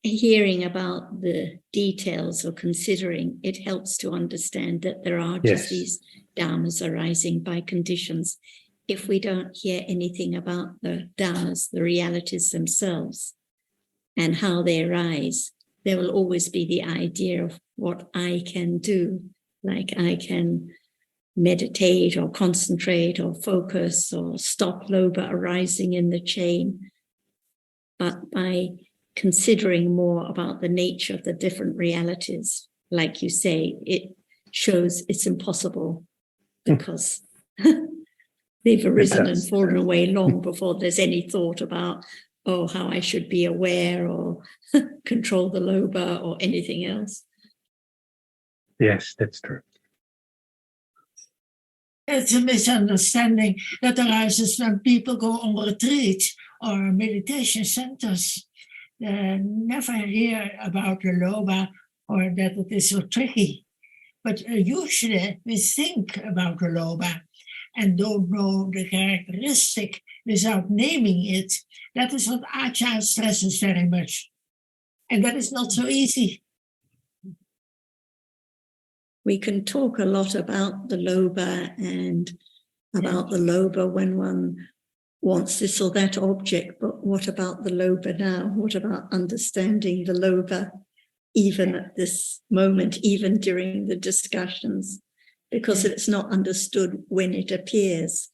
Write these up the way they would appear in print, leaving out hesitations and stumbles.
hearing about the details or considering, it helps to understand that there are just these dhammas arising by conditions. If we don't hear anything about the dhammas, the realities themselves, and how they arise, there will always be the idea of what I can do, like I can meditate or concentrate or focus or stop Lobha arising in the chain. But by considering more about the nature of the different realities, like you say, it shows it's impossible because they've arisen and fallen away long before there's any thought about, oh, how I should be aware or control the Lobha or anything else. Yes, that's true. It's a misunderstanding that arises when people go on retreat or meditation centers. They never hear about the Lobha or that it is so tricky. But usually we think about the Lobha and don't know the characteristic without naming it. That is what Ajahn stresses very much. And that is not so easy. We can talk a lot about the Lobha and about the Lobha when one wants this or that object, but what about the Lobha now? What about understanding the Lobha even at this moment, even during the discussions? Because if it's not understood when it appears,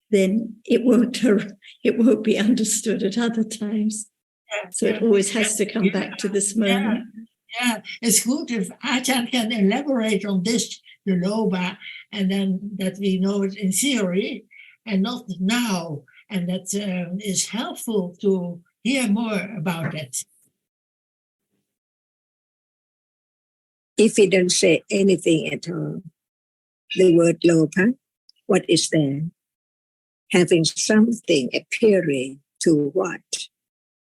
then it won't be understood at other times. So it always has to come back to this moment. Yeah, it's good if Ajahn can elaborate on this, the Lobha, and then that we know it in theory and not now. And that is helpful to hear more about it. If we don't say anything at all, the word Lobha, what is there? Having something appearing to what?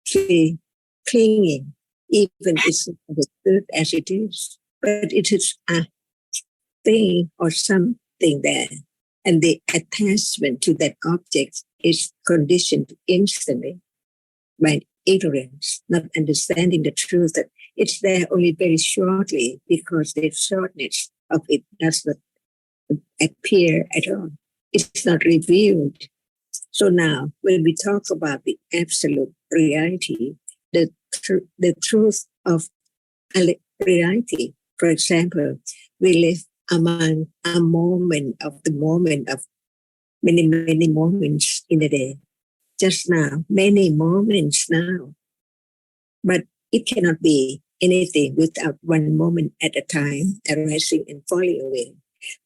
See, clinging, even it's understood as it is, but it is a thing or something there. And the attachment to that object is conditioned instantly by ignorance, not understanding the truth that it's there only very shortly because the shortness of it does not appear at all. It's not revealed. So now, when we talk about the absolute reality, the truth of reality, for example, we live among a moment of many, many moments in a day. Just now, many moments now. But it cannot be anything without one moment at a time, arising and falling away.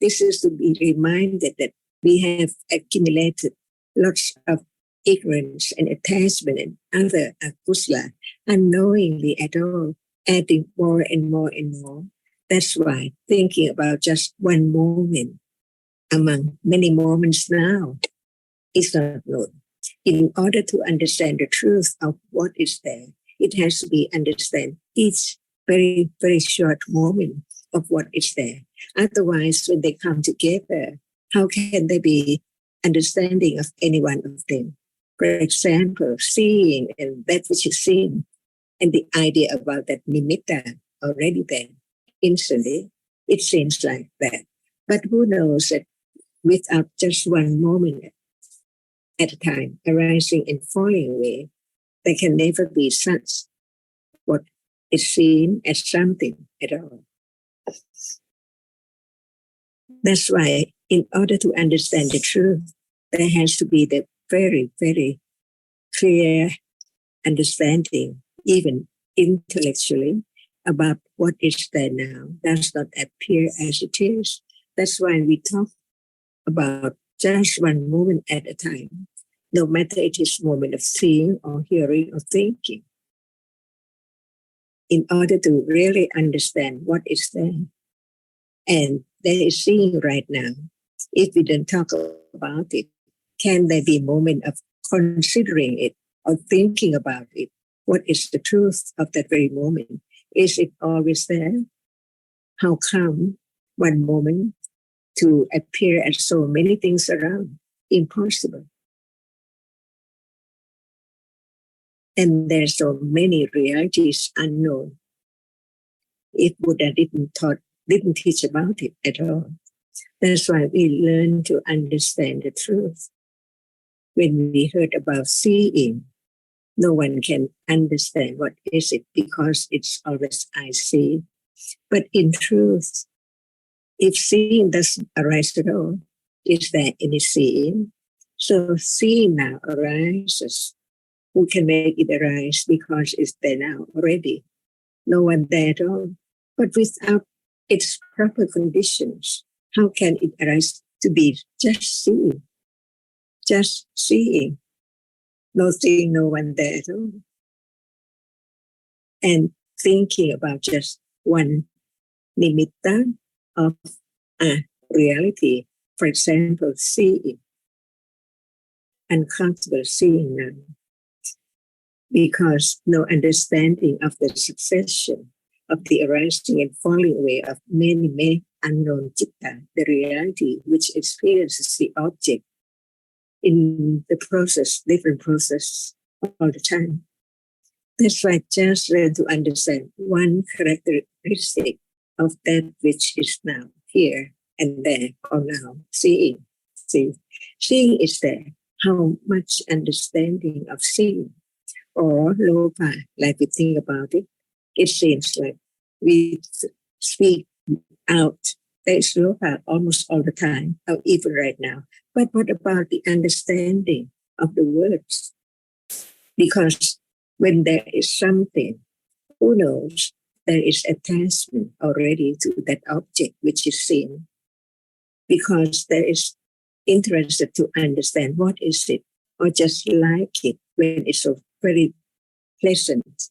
This is to be reminded that we have accumulated lots of ignorance and attachment and other akusala unknowingly at all, adding more and more and more. That's why thinking about just one moment among many moments now is not known. In order to understand the truth of what is there, it has to be understand each very, very short moment of what is there. Otherwise, when they come together, how can they be understanding of any one of them? For example, seeing and that which is seen, and the idea about that nimitta already there, instantly, it seems like that. But who knows that without just one moment at a time, arising and falling away, there can never be such what is seen as something at all. That's why, in order to understand the truth, there has to be the very, very clear understanding, even intellectually, about what is there now does not appear as it is. That's why we talk about just one moment at a time, no matter it is moment of seeing or hearing or thinking, in order to really understand what is there. And there is seeing right now. If we don't talk about it, can there be a moment of considering it or thinking about it? What is the truth of that very moment? Is it always there? How come one moment to appear as so many things around? Impossible. And there's so many realities unknown. If Buddha didn't teach about it at all. That's why we learn to understand the truth. When we heard about seeing, no one can understand what is it because it's always I see. But in truth, if seeing doesn't arise at all, is there any seeing? So seeing now arises. Who can make it arise because it's there now already? No one there at all. But without its proper conditions, how can it arise to be just seeing? Just seeing. No seeing, no one there at all. And thinking about just one nimitta of a reality. For example, seeing. Uncomfortable seeing now. Because no understanding of the succession of the arising and falling away of many unknown citta, the reality which experiences the object in the process, different process all the time. That's why just learn to understand one characteristic of that which is now, here and there, or now, seeing. Seeing is there. How much understanding of seeing? Or Lobha, like we think about it, it seems like we speak out. There's Lobha almost all the time, or even right now. But what about the understanding of the words? Because when there is something, who knows, there is attachment already to that object which is seen. Because there is interested to understand what is it, or just like it when it's so very pleasant,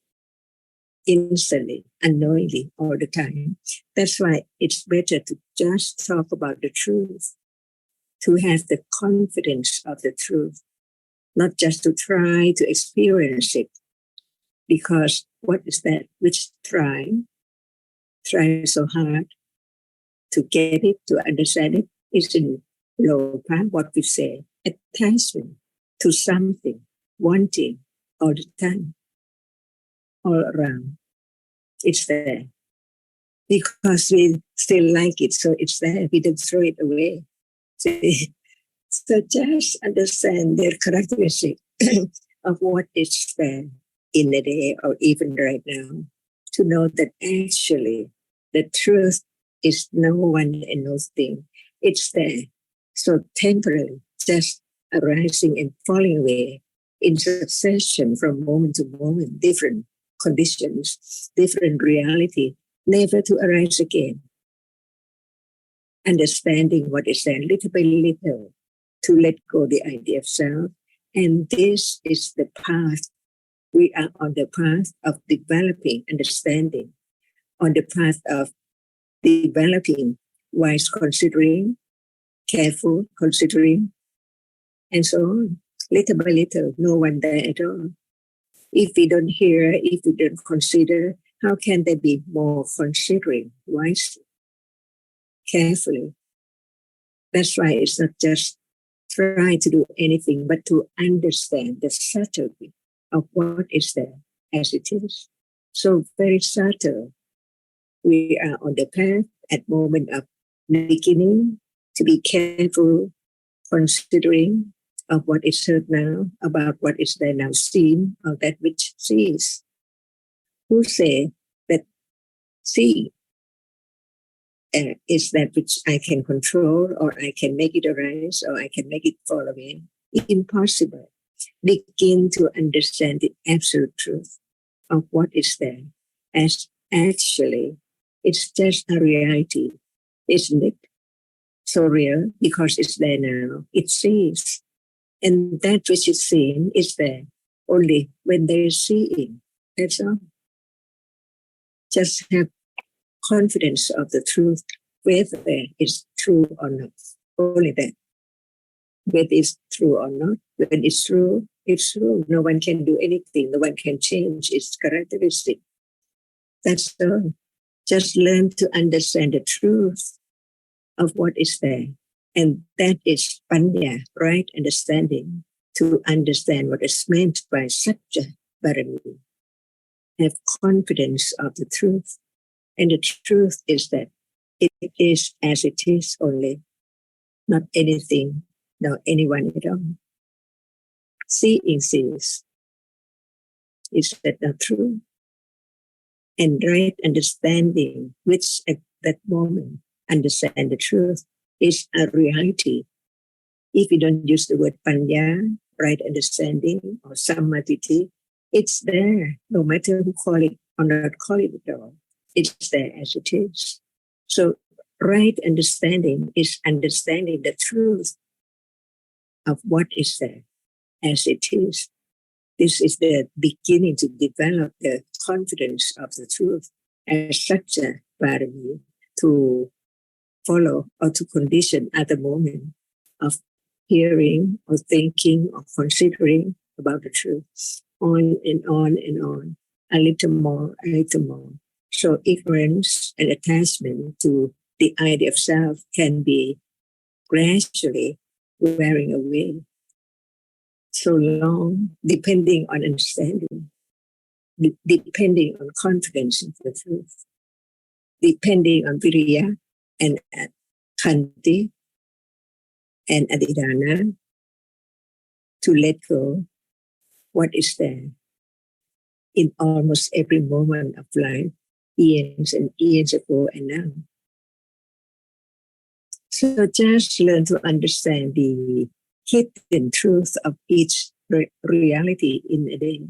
instantly, unknowingly, all the time. That's why it's better to just talk about the truth, to have the confidence of the truth, not just to try to experience it. Because what is that which try so hard to get it, to understand it, is in Lobha, what we say, attachment to something, wanting, all the time, all around. It's there. Because we still like it, so it's there. We don't throw it away. So just understand their characteristic of what is there in the day or even right now, to know that actually the truth is no one and no thing. It's there. So temporarily, just arising and falling away in succession from moment to moment, different conditions, different reality, never to arise again. Understanding what is there little by little, to let go the idea of self. And this is the path. We are on the path of developing understanding, on the path of developing wise considering, careful considering, and so on. Little by little, no one there at all. If we don't hear, if we don't consider, how can there be more considering wisely, carefully? That's why it's not just try to do anything, but to understand the subtlety of what is there as it is. So very subtle. We are on the path at moment of beginning to be careful, considering of what is heard now, about what is there now seen, or that which sees. Who say that see is that which I can control, or I can make it arise, or I can make it fall away? Impossible. Begin to understand the absolute truth of what is there, as actually it's just a reality, isn't it? So real because it's there now. It sees. And that which is seen is there only when there is seeing. That's all. Just have confidence of the truth, whether it's true or not. Only that. Whether it's true or not. When it's true, it's true. No one can do anything. No one can change its characteristic. That's all. Just learn to understand the truth of what is there. And that is panya, right understanding, to understand what is meant by satya, Barami. Have confidence of the truth. And the truth is that it is as it is only, not anything, nor anyone at all. Seeing sees. Is that not true? And right understanding, which at that moment understand the truth, is a reality. If you don't use the word panya, right understanding, or samadhi, it's there, no matter who call it or not call it at all. It's there as it is. So right understanding is understanding the truth of what is there as it is. This is the beginning to develop the confidence of the truth as such a barami to follow or to condition at the moment of hearing or thinking or considering about the truth. On and on and on, a little more, a little more. So ignorance and attachment to the idea of self can be gradually wearing away. So long, depending on understanding, depending on confidence in the truth, depending on viriya and khanti and adhidana, to let go what is there in almost every moment of life, years and years ago and now. So just learn to understand the hidden truth of each reality in a day.